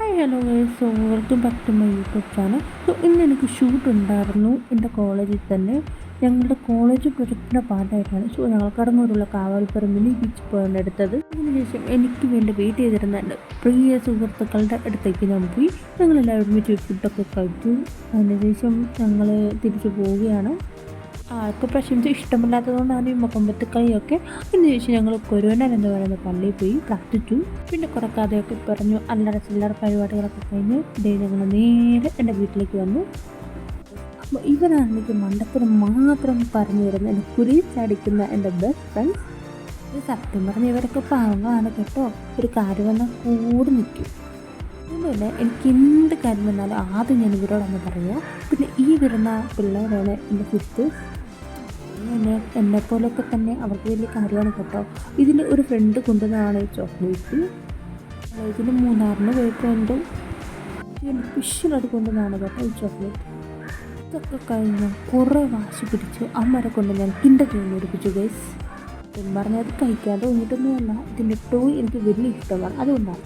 Hi hello guys, so welcome back to my YouTube channel. So ഇന്ന് എനിക്ക് shoot ഉണ്ടായിരുന്നു എൻ്റെ കോളേജിൽ തന്നെ. ഞങ്ങളുടെ കോളേജ് പ്രൊജക്റ്റിൻ്റെ പാർട്ടായിട്ടാണ്. സോ ഞങ്ങൾ കടങ്ങൂരുള്ള കാവൽപ്പറമ്പിൽ ബീച്ച് പോയാണ് എടുത്തത്. അതിനുശേഷം എനിക്ക് വേണ്ടി വെയിറ്റ് ചെയ്തിരുന്ന എൻ്റെ പ്രിയ സുഹൃത്തുക്കളുടെ അടുത്തേക്ക് ഞാൻ പോയി. ഞങ്ങളെല്ലാവരും ഒരുമിച്ച് ഫുഡൊക്കെ കഴിച്ചു. അതിനുശേഷം ഞങ്ങൾ തിരിച്ചു പോവുകയാണ്. ആൾക്ക് പ്രശംസ ഇഷ്ടമില്ലാത്തതുകൊണ്ടാണ് ഈ മുഖമ്പത്ത് കളിയൊക്കെ. അതിനുശേഷം ഞങ്ങൾ കൊരോന എന്ന് പറയുന്ന പള്ളിയിൽ പോയി പ്രാർത്ഥിച്ചു. പിന്നെ കുറേ കഥയൊക്കെ പറഞ്ഞു. അല്ലറ ചില്ലറ പരിപാടികളൊക്കെ കഴിഞ്ഞ് ഇതേ ഞങ്ങൾ നേരെ എൻ്റെ വീട്ടിലേക്ക് വന്നു. അപ്പോൾ ഇവരാണെങ്കിൽ മണ്ടത്തിന് മാത്രം പറഞ്ഞു തരുന്ന എൻ്റെ കുരിച്ചടിക്കുന്ന എൻ്റെ ബെസ്റ്റ് ഫ്രണ്ട്സ്. ഇത് സത്യം പറഞ്ഞ ഇവരൊക്കെ പാവങ്ങളാണ് കേട്ടോ. ഒരു കാര്യം വന്നാൽ കൂടി നിൽക്കും. അതുപോലെ എനിക്ക് എന്ത് കാര്യം വന്നാലും ആദ്യം ഞാൻ ഇവരോടൊന്ന് പറയുക. പിന്നെ ഈ വരുന്ന പിള്ളേരാണ് എൻ്റെ സിസ്റ്റേഴ്സ്. എന്നെപ്പോലൊക്കെ തന്നെ അവർക്ക് വലിയ കാര്യമാണ് കേട്ടോ. ഇതിൽ ഒരു ഫ്രണ്ട് കൊണ്ടുവന്നതാണ് ഈ ചോക്ലേറ്റ്. ഇതിൽ മൂന്നാറിന് പോയപ്പോഴും സ്പെഷ്യലായിട്ട് കൊണ്ടുവന്നതാണ് കേട്ടോ ഈ ചോക്ലേറ്റ്. ഇതൊക്കെ കഴിഞ്ഞ് കുറേ വാശി പിടിച്ച് അമ്മരെ കൊണ്ട് ഞാൻ കിൻഡർ ജോയ് മേടിപ്പിച്ചു ഗൈസ്. പറഞ്ഞത് കഴിക്കാൻ തോന്നിയിട്ടൊന്നുമല്ല, ഇതിൻ്റെ ടോയ് എനിക്ക് വലിയ ഇഷ്ടമാണ്, അതുകൊണ്ടാണ്.